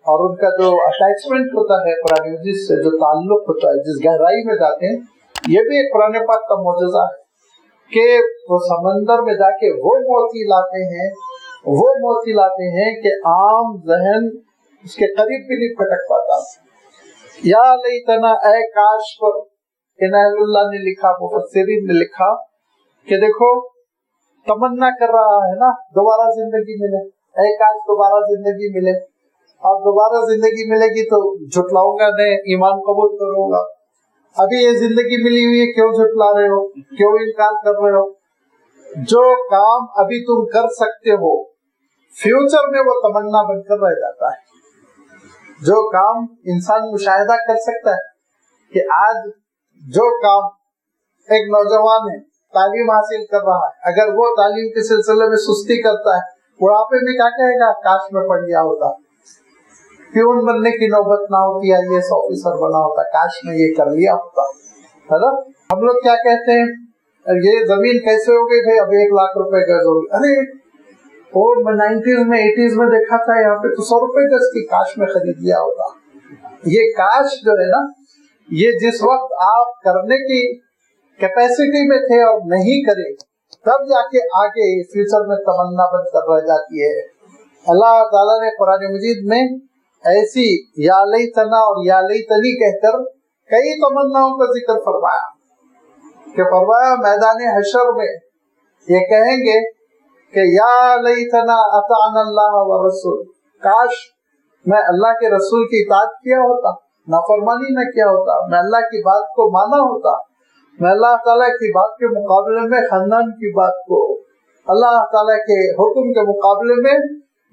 اور ان کا جو اٹیچمنٹ ہوتا ہے قرآن مجید سے، جو تعلق ہوتا ہے، جس گہرائی میں جاتے ہیں، یہ بھی ایک قرآن پاک کا معجزہ ہے کہ وہ سمندر میں جا کے وہ موتی لاتے ہیں، وہ موتی لاتے ہیں کہ عام ذہن اس کے قریب بھی نہیں پھٹک پاتا۔ یا لیتنا، اے کاش پر ان اہل اللہ نے لکھا، مفسرین نے لکھا کہ دیکھو تمنا کر رہا ہے نا دوبارہ زندگی ملے، اے کاش دوبارہ زندگی ملے، اب دوبارہ زندگی ملے گی تو جھٹلاؤں گا نہیں، ایمان قبول کروں گا، ابھی یہ زندگی ملی ہوئی ہے کیوں جھٹلا رہے ہو، کیوں انکار کر رہے ہو؟ جو کام ابھی تم کر سکتے ہو فیوچر میں وہ تمنا بن کر رہ جاتا ہے۔ جو کام انسان مشاہدہ کر سکتا ہے کہ آج جو کام ایک نوجوان ہے تعلیم حاصل کر رہا ہے، اگر وہ تعلیم کے سلسلے میں سستی کرتا ہے، بڑھاپے میں کیا کہے گا، کاش میں پڑھ گیا ہوتا، پیون بننے کی نوبت نہ ہوتی، IAS آفیسر بنا ہوتا، کاش میں یہ کر لیا ہوتا، ہے نا۔ ہم لوگ کیا کہتے ہیں، یہ زمین کیسے ہو گئی بھائی، اب 1 لاکھ روپے گز ہوگی، ارے اور میں 90s میں 80s میں دیکھا تھا یہاں پہ تو 100 روپے گز کی، کاش میں خرید لیا ہوتا۔ یہ کاش جو ہے نا، یہ جس وقت آپ کرنے کی کیپیسٹی میں تھے اور نہیں کرے، تب جا کے آگے فیوچر میں تمنا بن کر رہ جاتی ہے۔ اللہ تعالیٰ نے قرآن مجید میں ایسی یا لیتنا اور یا لیتنی کہہ کر کئی تمناؤں کا ذکر فرمایا، کہ فرمایا میدان حشر میں یہ کہیں گے کہ یا لیتنا اطعنا اللہ ورسول، کاش میں اللہ کے رسول کی اطاعت کیا ہوتا، نافرمانی نہ کیا ہوتا، میں اللہ کی بات کو مانا ہوتا، میں اللہ تعالیٰ کی بات کے مقابلے میں خاندان کی بات کو، اللہ تعالیٰ کے حکم کے مقابلے میں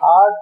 8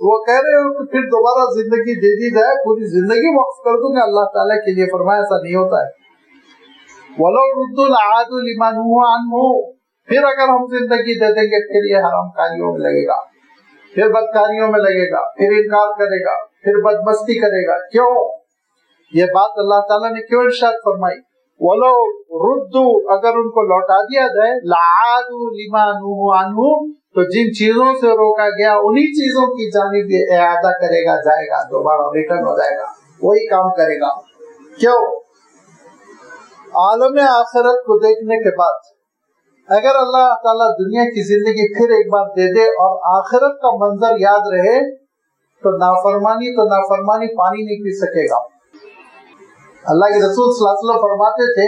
وہ کہہ رہے ہو کہ پھر دوبارہ زندگی دے دی جائے, پوری زندگی وقف کر دوں گا اللہ تعالیٰ کے لیے. فرمایا ایسا نہیں ہوتا ہے. وَلَوْ رُدُّوا لَعَادُوا لِمَا نُهُوا عَنْهُ, پھر اگر ہم زندگی دے دیں گے پھر یہ حرام کاریوں میں لگے گا, پھر بدکاریوں میں لگے گا, پھر انکار کرے گا, پھر بدمستی کرے گا. کیوں؟ یہ بات اللہ تعالیٰ نے کیوں ارشاد فرمائی؟ وَلَوْ رُدُّوا, اگر ان کو لوٹا دیا جائے, لَعَادُوا لِمَا نُهُوا عَنْهُ, تو جن چیزوں سے روکا گیا انہی چیزوں کی جانب یہ اعادہ کرے گا, جائے گا, دوبارہ ریٹرن ہو جائے گا, وہی کام کرے گا. کیوں؟ عالم آخرت کو دیکھنے کے بعد اگر اللہ تعالیٰ دنیا کی زندگی پھر ایک بار دے دے اور آخرت کا منظر یاد رہے تو نافرمانی پانی نہیں پی سکے گا. اللہ کے رسول صلی اللہ علیہ وسلم فرماتے تھے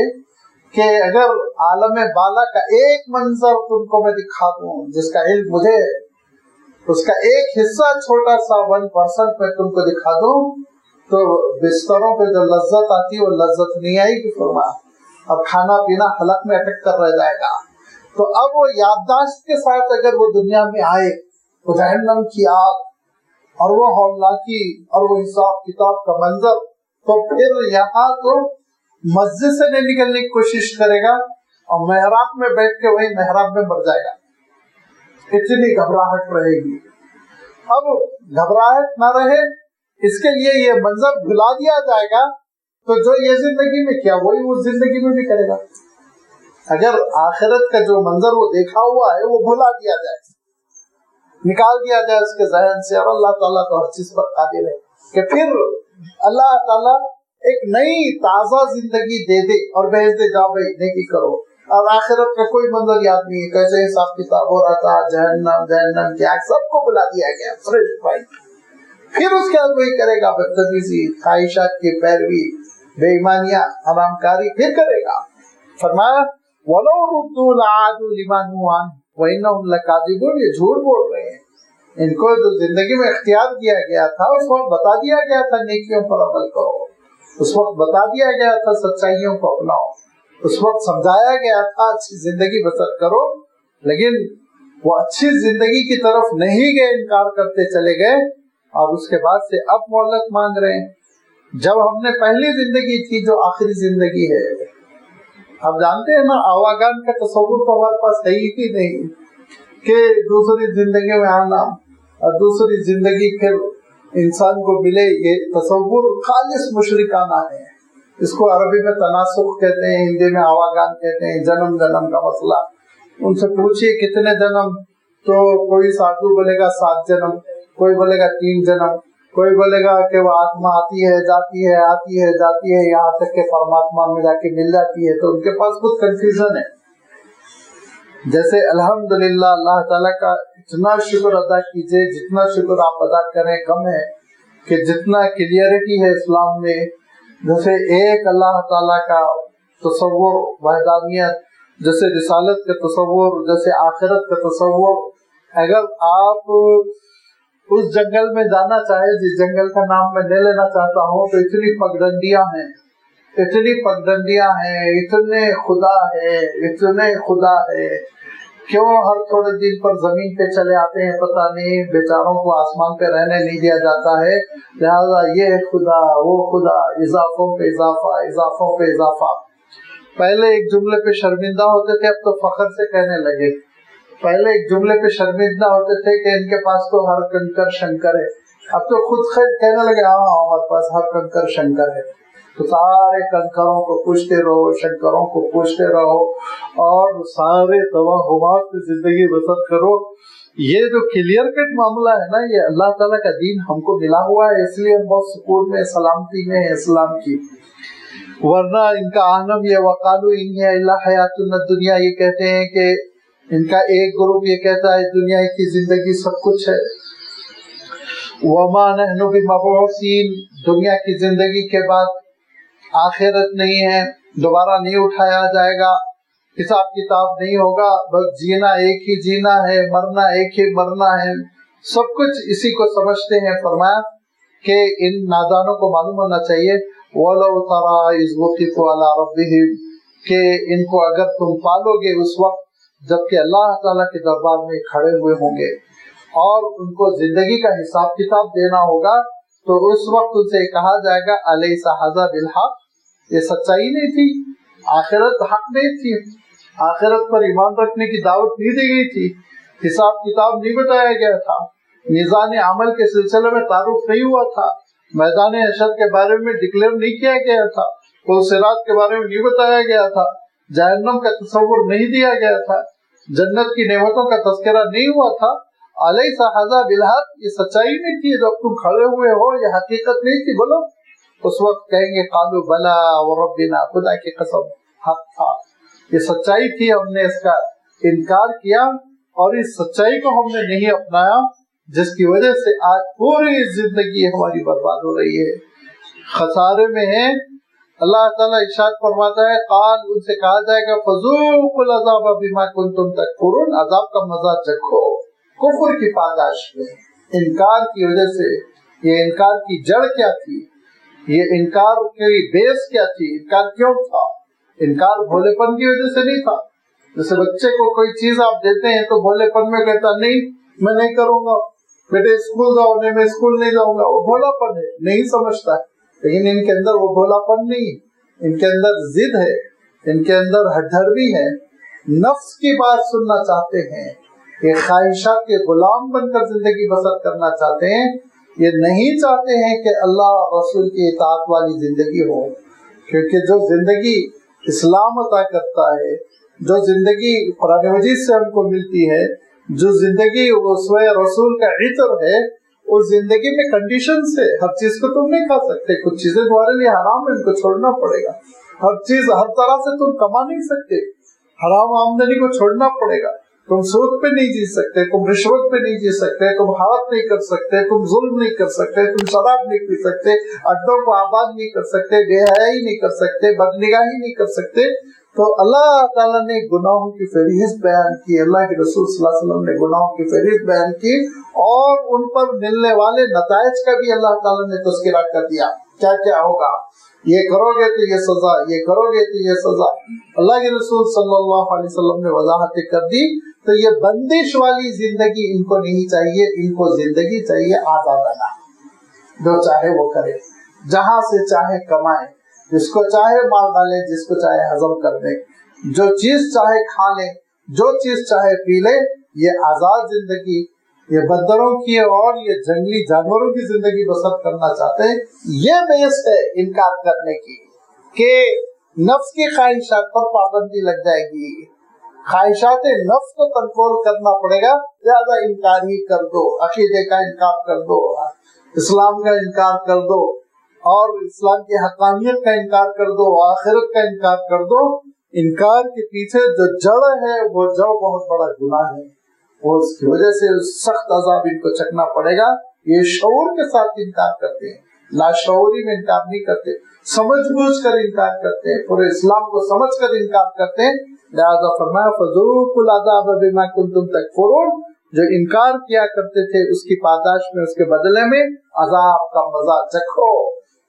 کہ اگر عالم بالا کا ایک منظر تم کو میں دکھا دوں جس کا علم مجھے, اس کا ایک حصہ چھوٹا سا 1% میں تم کو دکھا دوں تو بستروں پہ جو لذت آتی وہ لذت نہیں آئے گی. فرمایا اب کھانا پینا حلق میں اٹک کر رہ جائے گا. تو اب وہ یادداشت کے ساتھ اگر وہ دنیا میں آئے تو جہنم کی آگ اور وہ ہولناکی اور وہ حساب کتاب کا منظر, تو پھر یہاں تو مسجد سے نہیں نکلنے کی کوشش کرے گا اور محراب میں بیٹھ کے وہی محراب میں مر جائے گا. اتنی گھبراہٹ رہے گی. اب گھبراہٹ نہ رہے اس کے لیے یہ منظر بھلا دیا جائے گا, تو جو یہ زندگی میں کیا وہی اس زندگی میں بھی کرے گا. اگر آخرت کا جو منظر وہ دیکھا ہوا ہے وہ بھلا دیا جائے, نکال دیا جائے اس کے ذہن سے, اور اللہ تعالیٰ تو ہر چیز پر قادر ہے کہ پھر اللہ تعالیٰ ایک نئی تازہ زندگی دے دے اور بھیج دے, جاؤ بھائی نیکی کرو. اور آخرت کا کوئی منظر یاد نہیں ہے, کیسے حساب کتاب ہو رہا تھا, جہنم کی آگ, سب کو بلا دیا گیا فریش فائن. پھر اس کے بعد وہی کرے گا, بدتمیزی, خواہشات کی پیروی, بے ایمانیاں, حرام کاری پھر کرے گا. فرمایا وَلَوْ رُدُّوا لَعَادُوا لِمَا نُهُوا عَنْهُ وَإِنَّهُمْ لَكَاذِبُونَ, یہ جھوٹ بول رہے ہیں. ان کو جو زندگی میں اختیار دیا گیا تھا اس وقت بتا دیا گیا تھا نیکیوں پر عمل کرو, اس وقت بتا دیا گیا تھا سچائیوں کو اپناؤ, اس وقت سمجھایا گیا تھا اچھی زندگی بسر کرو, لیکن وہ اچھی زندگی کی طرف نہیں گئے, انکار کرتے چلے گئے اور اس کے بعد سے اب مہلت مانگ رہے ہیں. جب ہم نے پہلی زندگی تھی جو آخری زندگی ہے, اب جانتے ہیں نا آواگان کا تصور تو ہمارے پاس ہے ہی نہیں کہ دوسری زندگی میں آنا اور دوسری زندگی پھر انسان کو ملے, یہ تصور خالص مشرکانہ ہے. اس کو عربی میں تناسخ کہتے ہیں, ہندی میں آواگان کہتے ہیں, جنم کا مسئلہ. ان سے پوچھئے کتنے جنم, تو کوئی سادھو بولے گا 7 جنم, کوئی بولے گا 3 جنم, کوئی بولے گا کہ وہ آتما آتی ہے جاتی ہے, آتی ہے جاتی ہے, یہاں تک کہ پرماتما میں جا کے مل جاتی ہے. تو ان کے پاس کچھ کنفیوژن ہے. جیسے الحمدللہ اللہ تعالیٰ کا اتنا شکر ادا کیجئے, جتنا شکر آپ ادا کریں کم ہے, کہ جتنا کلیئرٹی ہے اسلام میں, جیسے ایک اللہ تعالیٰ کا تصور, وحدانیت, جیسے رسالت کا تصور, جیسے آخرت کا تصور. اگر آپ اس جنگل میں جانا چاہے, جس جنگل کا نام میں نہیں لینا چاہتا ہوں, تو اتنی پگڈنڈیاں ہیں, اتنے خدا ہے, کیوں ہر تھوڑے دن پر زمین پہ چلے آتے ہیں پتہ نہیں, بیچاروں کو آسمان پہ رہنے نہیں دیا جاتا ہے, لہذا یہ خدا وہ خدا, اضافوں پہ اضافہ. پہلے ایک جملے پہ شرمندہ ہوتے تھے, اب تو فخر سے کہنے لگے. پہلے ایک جملے پہ شرمندہ ہوتے تھے کہ ان کے پاس تو ہر کنکر شنکر ہے, اب تو خود کہنے لگے ہاں ہمارے پاس ہر کنکر شنکر ہے. تو سارے کنکروں کو پوچھتے رہو, شنکروں کو پوچھتے رہو, اور سارے توہمات پہ زندگی بسر کرو. یہ جو کلیئر کٹ معاملہ ہے نا, یہ اللہ تعالیٰ کا دین ہم کو ملا ہوا ہے, اس لیے ہم بہت سکون میں, سلامتی میں ہیں اسلام کی. ورنہ ان کا آنم یہ وقالو ان ہی الا حیاتنا الدنیا, یہ کہتے ہیں کہ ان کا ایک گروپ یہ کہتا ہے دنیا کی زندگی سب کچھ ہے. وما نحن بمبعوثین, دنیا کی زندگی کے بعد آخرت نہیں ہے, دوبارہ نہیں اٹھایا جائے گا, حساب کتاب نہیں ہوگا, بس جینا ایک ہی جینا ہے, مرنا ایک ہی مرنا ہے, سب کچھ اسی کو سمجھتے ہیں. فرمایا کہ ان نادانوں کو معلوم ہونا چاہیے وَلَوْ تَرَىٰ إِذْ وُقِفُوا عَلَىٰ رَبِّهِمْ, کہ ان کو اگر تم پالو گے اس وقت جبکہ اللہ تعالیٰ کے دربار میں کھڑے ہوئے ہوں گے. اور ان کو زندگی کا حساب کتاب دینا ہوگا تو اس وقت ان سے کہا جائے گا الیس ھذا بالحق، یہ سچائی نہیں تھی، آخرت حق نہیں تھی، آخرت پر ایمان رکھنے کی دعوت نہیں دی گئی تھی، حساب کتاب نہیں بتایا گیا تھا، میزان عمل کے سلسلے میں تعارف نہیں ہوا تھا، میدان حشر کے بارے میں ڈکلیئر نہیں کیا گیا تھا، پل صراط کے بارے میں نہیں بتایا گیا تھا، جہنم کا تصور نہیں دیا گیا تھا، جنت کی نعمتوں کا تذکرہ نہیں ہوا تھا، الیس ھذا بالحق، یہ سچائی نہیں تھی، جب تم کھڑے ہوئے ہو یہ حقیقت نہیں تھی، بولو۔ اس وقت کہیں گے قالوا بلا وربنا، خدا کی قسم حق تھا، یہ سچائی تھی، ہم نے اس کا انکار کیا اور اس سچائی کو ہم نے نہیں اپنایا، جس کی وجہ سے آج پوری زندگی ہماری برباد ہو رہی ہے، خسارے میں ہے۔ اللہ تعالیٰ ارشاد فرماتا ہے قال، ان سے کہا جائے گا فذوقوا العذاب بما کنتم تکفرون، عذاب کا مزہ چکھو کفر کی پاداش میں، انکار کی وجہ سے۔ یہ انکار کی جڑ کیا تھی، یہ انکار کی بیس کیا تھی، انکار کیوں تھا؟ انکار بھولے پن کی وجہ سے نہیں تھا۔ جیسے بچے کو کوئی چیز آپ دیتے ہیں تو بھولے پن میں کہتا نہیں میں نہیں کروں گا، بیٹے اسکول جاؤ، نہیں میں اسکول نہیں جاؤں گا، وہ بھولا پن ہے، نہیں سمجھتا ہے۔ لیکن ان کے اندر وہ بھولا پن نہیں، ان کے اندر ضد ہے، ان کے اندر ہٹھڑ بھی ہے، نفس کی بات سننا چاہتے ہیں، یہ خواہشات کے غلام بن کر زندگی بسر کرنا چاہتے ہیں، یہ نہیں چاہتے ہیں کہ اللہ رسول کی اطاعت والی زندگی ہو، کیونکہ جو زندگی اسلام عطا کرتا ہے، جو زندگی قرآن مجید سے ہم کو ملتی ہے، جو زندگی اسوہ رسول کا عطر ہے، اس زندگی میں کنڈیشنز ہے، ہر چیز کو تم نہیں کھا سکتے، کچھ چیزیں تمہارے لیے حرام ہے، ان کو چھوڑنا پڑے گا، ہر چیز ہر طرح سے تم کما نہیں سکتے، حرام آمدنی کو چھوڑنا پڑے گا، تم سود پہ نہیں جی سکتے، تم رشوت پہ نہیں جی سکتے، تم ہڑپ نہیں کر سکتے، تم ظلم نہیں کر سکتے، تم شراب نہیں پی سکتے، اڈوں کو آباد نہیں کر سکتے، بے حیائی نہیں کر سکتے، بدنگاہی نہیں کر سکتے۔ تو اللہ تعالیٰ نے گناہوں کی فہرست بیان کی، اللہ کے رسول صلی اللہ علیہ وسلم نے گناہوں کی فہرست بیان کی، اور ان پر ملنے والے نتائج کا بھی اللہ تعالیٰ نے تذکرہ کر دیا، کیا کیا ہوگا، یہ کرو گے تو یہ سزا، یہ کرو گے تو یہ سزا۔ اللہ کے رسول صلی اللہ علیہ وسلم نے وضاحت کر دی۔ تو یہ بندش والی زندگی ان کو نہیں چاہیے، ان کو زندگی چاہیے آزادانہ، جو چاہے وہ کرے، جہاں سے چاہے کمائے، جس کو چاہے مار ڈالے، جس کو چاہے ہضم کر دے، جو چیز چاہے کھا لے، جو چیز چاہے پی لے۔ یہ آزاد زندگی، یہ بندروں کی اور یہ جنگلی جانوروں کی زندگی بسر کرنا چاہتے ہیں۔ یہ بیس ہے انکار کرنے کی، کہ نفس کی خواہشات پر پابندی لگ جائے گی، خواہشات نفس کو کنٹرول کرنا پڑے گا، زیادہ انکار ہی کر دو، عقیدے کا انکار کر دو، اسلام کا انکار کر دو، اور اسلام کی حقانیت کا انکار کر دو، آخرت کا انکار کر دو۔ انکار کے پیچھے جو جڑ ہے وہ جڑ بہت بڑا گناہ ہے، وہ اس کی وجہ سے سخت عذاب ان کو چکنا پڑے گا۔ یہ شعور کے ساتھ انکار کرتے ہیں، لاشعوری میں انکار نہیں کرتے، سمجھ بوجھ کر انکار کرتے ہیں، پورے اسلام کو سمجھ کر انکار کرتے ہیں۔ لہذا فرمایا فذوقوا العذاب بما کنتم تکفرون، جو انکار کیا کرتے تھے اس کی پاداش میں، اس کے بدلے میں عذاب کا مزہ چکھو۔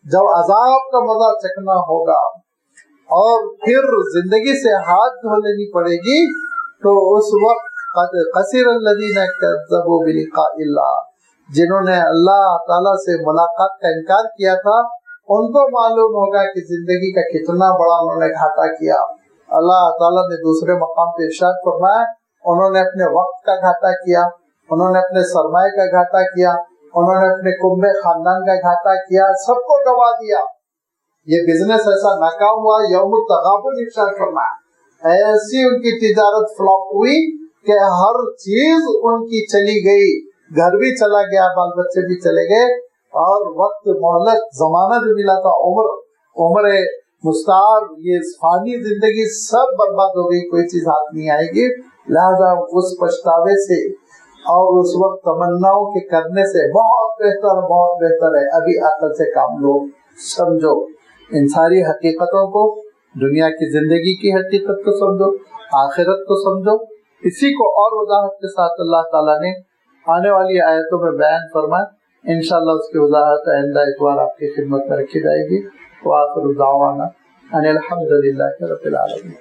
جب عذاب کا مزہ چکھنا ہوگا اور پھر زندگی سے ہاتھ دھو لینی پڑے گی، تو اس وقت قد خسر الذین کذبوا بلقاء اللہ، جنہوں نے اللہ تعالیٰ سے ملاقات کا انکار کیا تھا، ان کو معلوم ہوگا کہ زندگی کا کتنا بڑا انہوں نے گھاٹا کیا۔ اللہ تعالیٰ نے دوسرے مقام پہ ارشاد فرمایا انہوں نے اپنے وقت کا گھاٹا کیا، انہوں نے اپنے سرمایہ کا گھاٹا کیا، انہوں نے اپنے کنبے خاندان کا گھاٹا کیا، سب کو گوا دیا۔ یہ بزنس ایسا ناکام ہوا، یوم التغابن ارشاد فرمایا، ایسی ان کی تجارت فلاپ ہوئی کہ ہر چیز ان کی چلی گئی، گھر بھی چلا گیا، بال بچے بھی چلے گئے، اور وقت مہلت زمانہ جو ملا تھا، عمر مستعار، یہ فانی زندگی سب برباد ہو گئی، کوئی چیز ہاتھ نہیں آئے گی۔ لہذا اس پچھتاوے سے اور اس وقت تمناؤں کے کرنے سے بہت بہتر ہے ابھی عقل سے کام لو، سمجھو ان ساری حقیقتوں کو، دنیا کی زندگی کی حقیقت کو سمجھو، آخرت کو سمجھو۔ اسی کو اور وضاحت کے ساتھ اللہ تعالیٰ نے آنے والی آیتوں میں بیان فرمایا، انشاءاللہ اس کی وضاحت آئندہ اتوار آپ کی خدمت میں رکھی جائے گی۔ وآخر دعوانا ان الحمد للہ رب العالمین۔